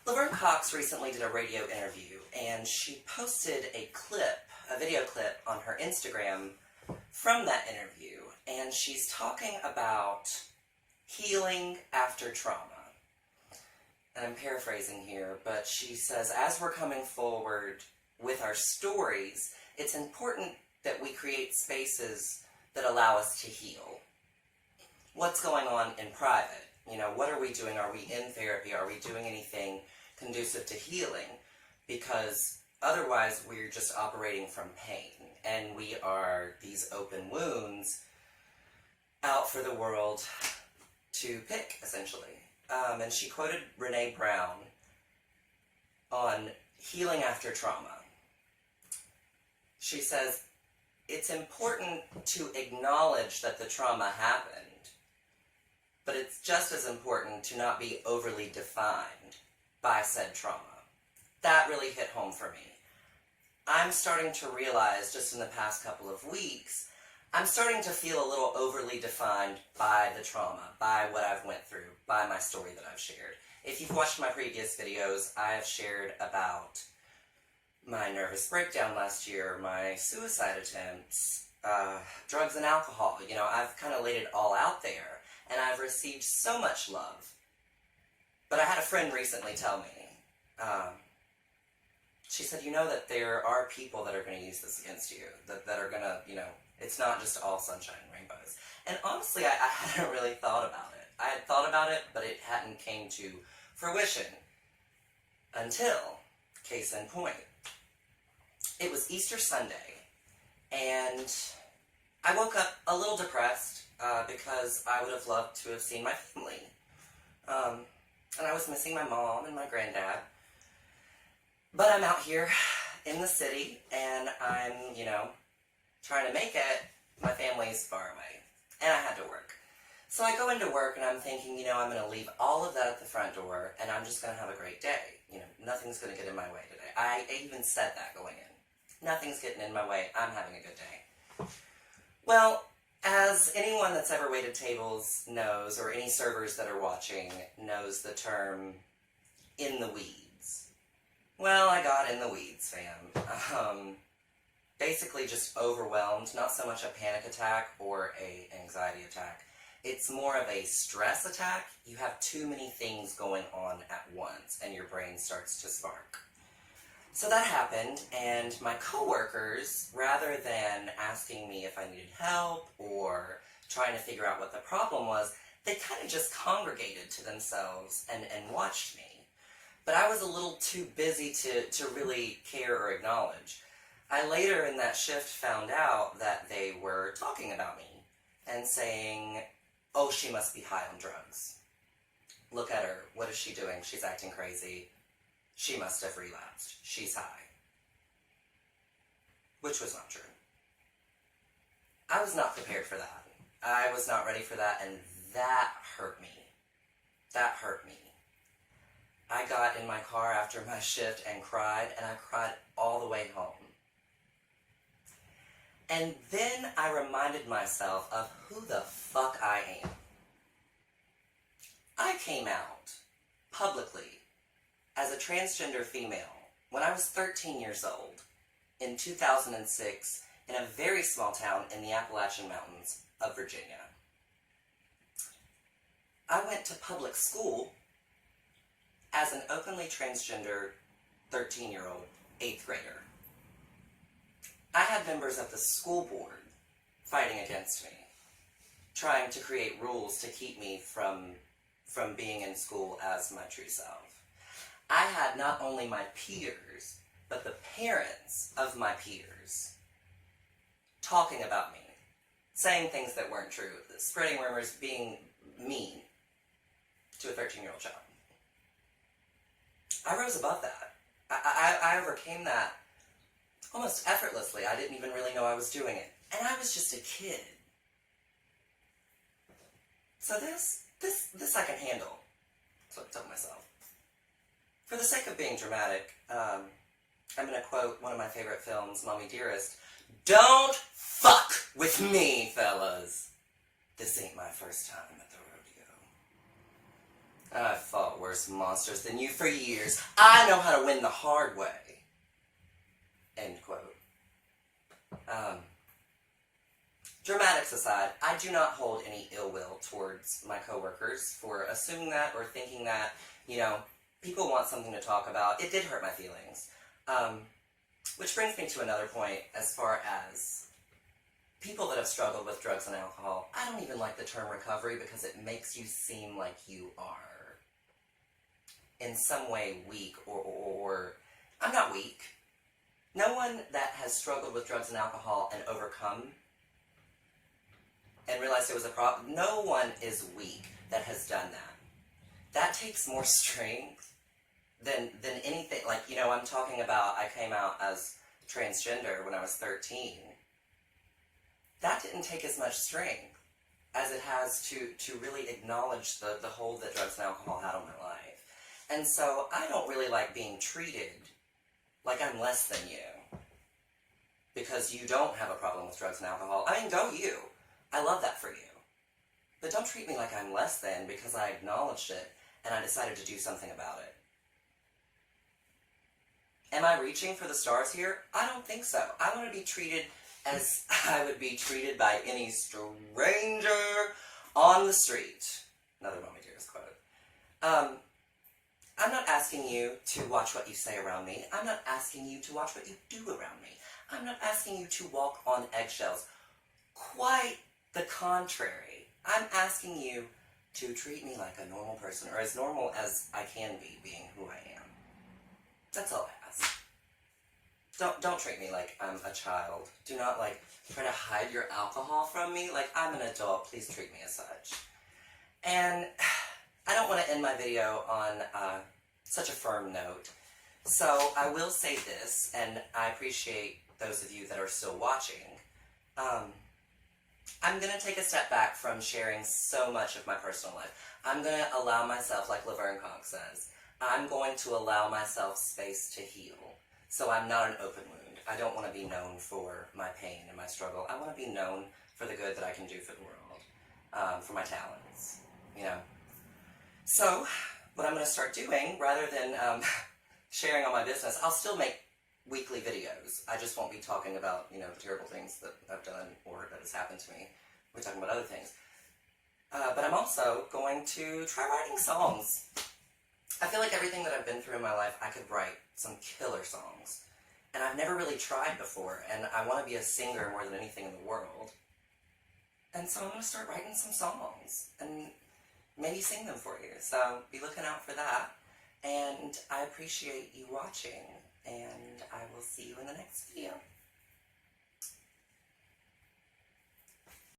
Laverne Cox recently did a radio interview, and she posted a video clip on her Instagram from that interview, and she's talking about healing after trauma. And I'm paraphrasing here, but she says, as we're coming forward with our stories, it's important that we create spaces that allow us to heal. What's going on in private? You know, what are we doing? Are we in therapy? Are we doing anything conducive to healing? Because otherwise we're just operating from pain, and we are these open wounds out for the world to pick, essentially. And she quoted Brené Brown on healing after trauma. She says, it's important to acknowledge that the trauma happened, but it's just as important to not be overly defined by said trauma. That really hit home for me. I'm starting to realize, just in the past couple of weeks, I'm starting to feel a little overly defined by the trauma, by what I've went through, by my story that I've shared. If you've watched my previous videos, I have shared about my nervous breakdown last year, my suicide attempts, drugs and alcohol. You know, I've kind of laid it all out there, and I've received so much love. But I had a friend recently tell me, she said, you know that there are people that are going to use this against you, that are going to, you know, it's not just all sunshine and rainbows. And honestly, I hadn't really thought about it. I had thought about it, but it hadn't came to fruition until, case in point, it was Easter Sunday, and I woke up a little depressed because I would have loved to have seen my family. And I was missing my mom and my granddad. But I'm out here in the city, and I'm, you know, trying to make it. My family's far away, and I had to work. So I go into work, and I'm thinking, you know, I'm going to leave all of that at the front door, and I'm just going to have a great day. You know, nothing's going to get in my way today. I even said that going in. Nothing's getting in my way. I'm having a good day. Well, as anyone that's ever waited tables knows, or any servers that are watching knows the term in the weeds. Well, I got in the weeds, fam. Basically just overwhelmed, not so much a panic attack or a anxiety attack. It's more of a stress attack. You have too many things going on at once, and your brain starts to spark. So that happened, and my coworkers, rather than asking me if I needed help or trying to figure out what the problem was, they kind of just congregated to themselves and watched me. But I was a little too busy to really care or acknowledge. I later in that shift found out that they were talking about me and saying, oh, she must be high on drugs. Look at her. What is she doing? She's acting crazy. She must have relapsed. She's high. Which was not true. I was not prepared for that. I was not ready for that, and that hurt me. That hurt me. I got in my car after my shift and cried I cried all the way home. And then I reminded myself of who the fuck I am. I came out publicly as a transgender female when I was 13 years old in 2006 in a very small town in the Appalachian Mountains of Virginia. I went to public school as an openly transgender 13-year-old 8th grader. I had members of the school board fighting against me, trying to create rules to keep me from being in school as my true self. I had not only my peers, but the parents of my peers talking about me, saying things that weren't true, spreading rumors, being mean to a 13-year-old child. I rose above that. I overcame that almost effortlessly. I didn't even really know I was doing it. And I was just a kid. So this I can handle. That's what I told myself. For the sake of being dramatic, I'm going to quote one of my favorite films, Mommy Dearest. Don't fuck with me, fellas. This ain't my first time at the rodeo. I fought worse worse monsters than you for years. I know how to win the hard way. End quote. Dramatics aside, I do not hold any ill will towards my coworkers for assuming that or thinking that, people want something to talk about. It did hurt my feelings. Which brings me to another point as far as people that have struggled with drugs and alcohol. I don't even like the term recovery because it makes you seem like you are in some way weak or I'm not weak. No one that has struggled with drugs and alcohol and overcome and realized it was a problem, no one is weak that has done that. That takes more strength than anything. Like, I'm talking about I came out as transgender when I was 13. That didn't take as much strength as it has to really acknowledge the hold that drugs and alcohol had on my life. And so I don't really like being treated like I'm less than you because you don't have a problem with drugs and alcohol. I mean, go you. I love that for you. But don't treat me like I'm less than because I acknowledged it and I decided to do something about it. Am I reaching for the stars here? I don't think so. I want to be treated as I would be treated by any stranger on the street. Another Mommy Dearest quote. I'm not asking you to watch what you say around me. I'm not asking you to watch what you do around me. I'm not asking you to walk on eggshells. Quite the contrary. I'm asking you to treat me like a normal person, or as normal as I can be, being who I am. That's all I ask. Don't treat me like I'm a child. Do not, try to hide your alcohol from me. I'm an adult. Please treat me as such. And I don't want to end my video on such a firm note. So I will say this, and I appreciate those of you that are still watching. I'm going to take a step back from sharing so much of my personal life. I'm going to allow myself, like Laverne Cox says, I'm going to allow myself space to heal. So I'm not an open wound. I don't want to be known for my pain and my struggle. I want to be known for the good that I can do for the world, for my talents, So what I'm going to start doing, rather than sharing all my business, I'll still make weekly videos. I just won't be talking about, the terrible things that I've done or that has happened to me. We're talking about other things. But I'm also going to try writing songs. I feel like everything that I've been through in my life, I could write some killer songs. And I've never really tried before, and I want to be a singer more than anything in the world. And so I'm going to start writing some songs, and maybe sing them for you. So be looking out for that. And I appreciate you watching, and I will see you in the next video.